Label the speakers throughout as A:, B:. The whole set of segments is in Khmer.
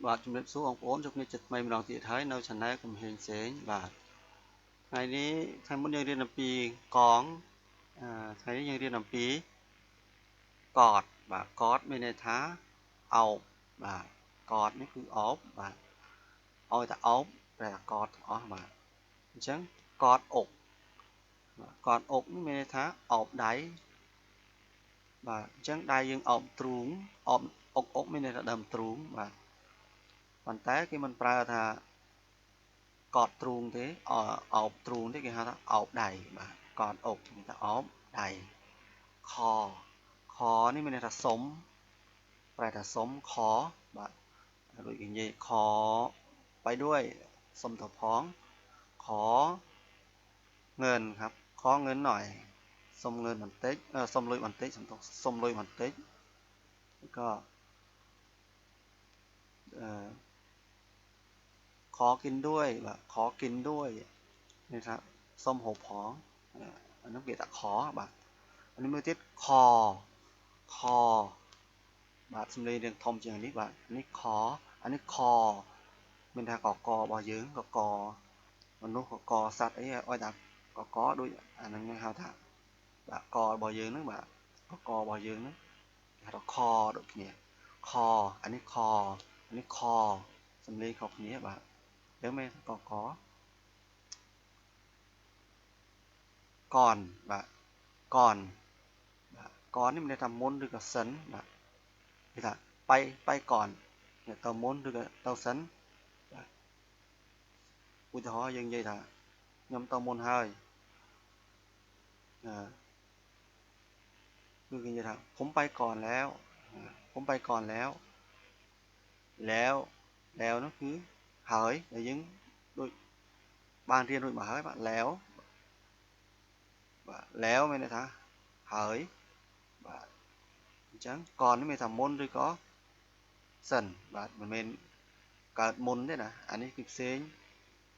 A: បាទជំរាបសួរបងប្អូនជួបគ្នាចិត្តថ្មីម្ដងទៀតហើយនៅ Channel កំហេងសេងបាទថ្ងៃនេះថ្ងៃមុនយើងរៀនអំពីកងថ្ងៃនេះយើងរៀនអំពីកតបាទកតមានន័យថាអោបបាទកតនេះគឺអោបបាទឲ្យតែអោបតែកតទាំងអស់បាទអញ្ចឹងកតអុកកតអុកនេះមានន័យថាអោបដៃបាទអញ្ចឹងដៃយើងអោបទ្រូងអោបអុកមានន័យថាដើមទ្រូងបាទប៉ុន្តែគេមិនប្រើថាកតទ្រូងទេអោបទ្រូងទេគេហៅថាអោបដៃបាទកតអុកមានតែអោបដៃខខនេះមានន័យថាសុំប្រែថាសុំខបាទដូចគេនិយាយខไปด้วยសុំទៅផងខเงินครับขอเงินหน่อยសុំเงินបន្តិចសុំលុយបន្តិចសុំលុយបន្តិចก็ขอกินด้วยបាទขอกินด้วยនេះថាសុំហូបផងអានោះគេថាខបាទអានេះមើលទៀតខខបាទសំឡេងរៀងធំជាងនេះបាទនេះខអានេះខមានថាកករបស់យើងកកមនុស្សកកសត្វអីឲ្យថាកកដូចអាហ្នឹងហៅថាបាទករបស់យើងហ្នឹងបាទកករបស់យើងហ្នឹងគេហៅថាខដូចគ្នាខអានេះខអានេះខសំឡេងខុសគ្នាបាទយើងមែនកកកនបាទកនបាទកននេះមានន័យថាមុនឬក៏សិនបាទគេថាไปก่อนទៅមុនឬក៏ទៅសិនបាទឧទាហរណ៍យើងនិយាយថាខ្ញុំទៅមុនហើយគឺគេនិយាយថាผมไปก่อนแล้วผมไปก่อนแล้วแล้วនោះគឺហើយដែលយើងដូចបានរៀនរួចមកហើយបាទแล้วបាទแล้วមានន័យថាហើយបាទអញ្ចឹងก่อนនេះមានថាមុនឬក៏សិនបាទមិនមែនកើតមុនទេណាអានេះគឺផ្សេង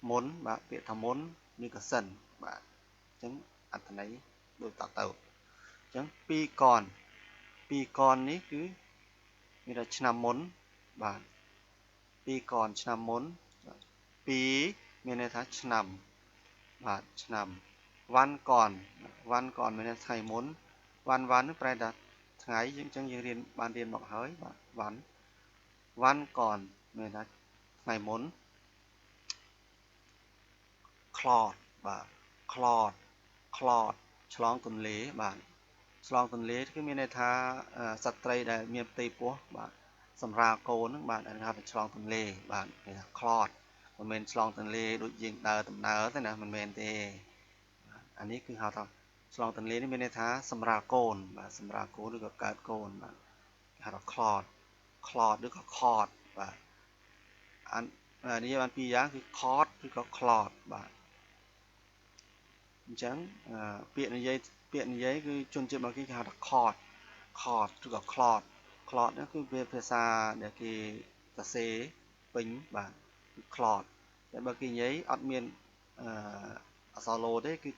A: មុនបាទពាក្យថាមុនឬក៏សិនបាទអញ្ចឹងអត្ថន័យដូចតទៅអញ្ចឹងពីកននេះគឺមានថាឆ្នាំមុនបាទពីកនឆ្នាំមុនពីមានន័យថាឆ្នាំបាទឆ្នាំវ៉ាន់កនមានន័យថ្ងៃមុនវ៉ាន់នេះប្រែថាថ្ងៃអញ្ចឹងយើងបានរៀនមកហើយបាទវ៉ាន់កនមានថាថ្ងៃមុនខ្លតបាទខ្លតឆ្លងទន្លេបាទឆ្លងទន្លេគឺមានន័យថាសត្វត្រីដែលមានផ្ទៃពោះបាទសម្រាលកូនហ្នឹងបាទហៅថាឆ្លងទន្លេបាទគេថាខ្លតមិនមែនឆ្លងទន្លេដូចយើងដើរដំណើរទេណាមិនមែនទេអានេះគឺហៅថាឆ្លងទន្លេនេះមានន័យថាសម្រាលកូនបាទសម្រាលកូនឬក៏កើតកូនបាទគេហៅថាខ្លតឬក៏ខតបាទអានេះបានពីរយ៉ាងគឺខតឬក៏ខ្លតបាទអញ្ចឹងពាក្យនិយាយគឺជនជាតិបរទេសគេហៅថាខតឬក៏ខ្លតនេះគឺវាភាសាដែលគេសរសេរពេញបាទគឺខ្លតតែបើគេនិយាយអត់មានអក្សរឡូទេគឺ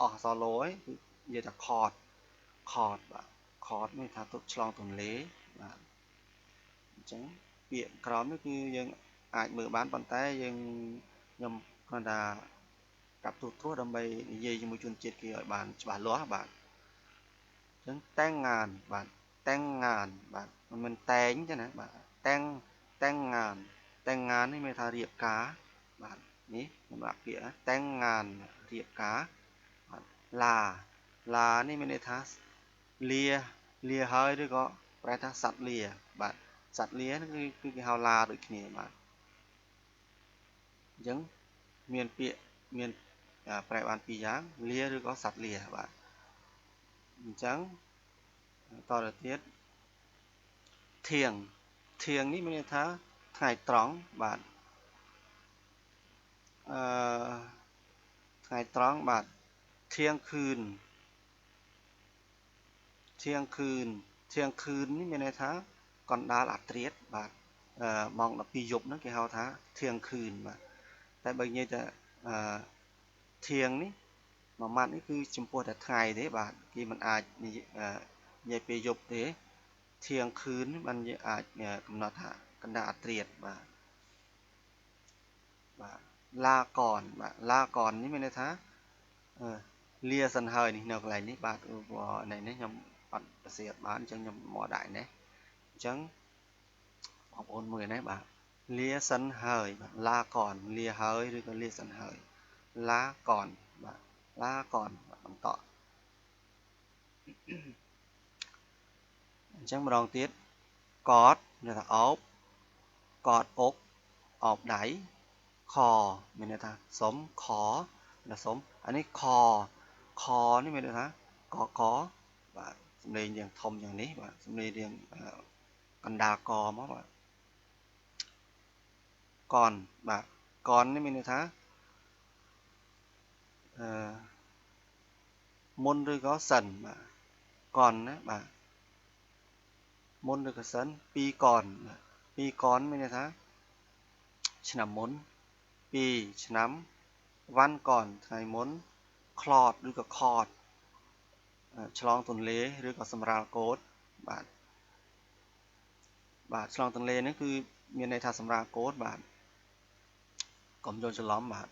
A: អស់អក្សរឡូហើយគឺនិយាយថាខតបាទខតមានថាទុកឆ្លងទន្លេបាទអញ្ចឹងពាក្យក្រោមនេះគឺយើងអាចមើលបានប៉ុន្តែខ្ញុំគ្រាន់តែកាប់ទូរដើម្បីនិយាយជាមួយជនជាតិគេឲ្យបានច្បាស់លាស់បាទអញ្ចឹងតែងងានបាទតែងងានបាទមិនមែនតែងទេណាបាទតែងងាននេះមានថារៀបការបាទនេះសម្រាប់ពាក្យតែងងានរៀបការបាទឡានេះមានន័យថាលាហើយឬក៏ប្រែថាសត្វលាបាទសត្វលាគឺគេហៅឡាដូចគ្នាបាទអញ្ចឹងមានពាក្យមានប្រែបានពីរយ៉ាងលាឬក៏សត្វលាបាទអញ្ចឹងតទៅទៀតធៀងនេះមានន័យថាថ្ងៃត្រង់បាទថ្ងៃត្រង់បាទធៀងคืนនេះមានន័យថាកណ្ដាលអាធ្រាត្របាទម៉ោង12យប់ហ្នឹងគេហៅថាធៀងคืนបាទតែបើនិយាយតែធៀងនេះមួយម៉ាត់នេះគឺចំពោះតែថ្ងៃទេបាទគេមិនអាចនិយាយពេលយប់ទេធៀងคืนបានយើងអាចកំណត់ថា កណ្ដាលអត្រាតបាទឡាก่อนបាទឡាก่อนនេះមានន័យថាលាសិនហើយនេះនៅកន្លែងនេះបាទនេះខ្ញុំអត់ប្រសិទ្ធបានអញ្ចឹងខ្ញុំមកដាក់នេះអញ្ចឹងបងប្អូនមើលនេះបាទលាសិនហើយបាទឡាก่อนលាហើយឬក៏លាសិនហើយឡាก่อนបាទឡាก่อนបន្តអញ្ចឹងម្ដងទៀតកតមានថាអោបកតអុកអោបដៃខមានន័យថាសុំខណាសុំអានេះខនេះមានន័យថាកបាទសំឡេងយ៉ាងធំយ៉ាងនេះបាទសំឡេងរៀងកណ្ដាលកមកបាទកនបាទកននេះមានន័យថាមុនឬក៏សិនបាទកនណាបាទមុនឬក៏សិនពីរកនបាទពីរកនមានន័យថាឆ្នាំមុន2ឆ្នាំវ៉ាន់កនថ្ងៃមុនក្លតឬក៏ខតឆ្លងទន្លេឬក៏សម្រាលកូដបាទឆ្លងទន្លេនេះគឺមានន័យថាសម្រាលកូដបាទកុំយល់ច្រឡំបាទ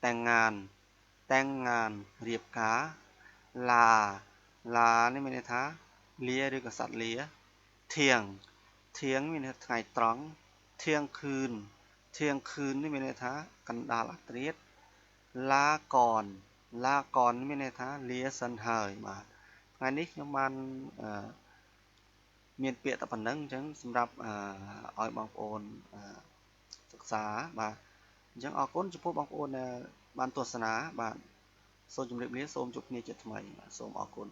A: តែងងานរៀបការឡានេះមានន័យថាលាឬក៏សត្វលាធៀងមានន័យថាថ្ងៃត្រង់ធៀងខឿននេះមានន័យថាកណ្ដាលអត្រាតឡាก่อนនេះមានន័យថាលាសិនហើយបាទថ្ងៃនេះខ្ញុំបានមានពាក្យតែប៉ុណ្្នឹងអញ្ចឹងសម្រាប់ឲ្យបងប្អូនសិក្សាបាទអញ្ចឹងអរគុណចំពោះបងប្អូនដែលបានទស្សនាបាទសូមជម្រាបលាសូមជួបគ្នាជាថ្មីបាទសូមអរគុណ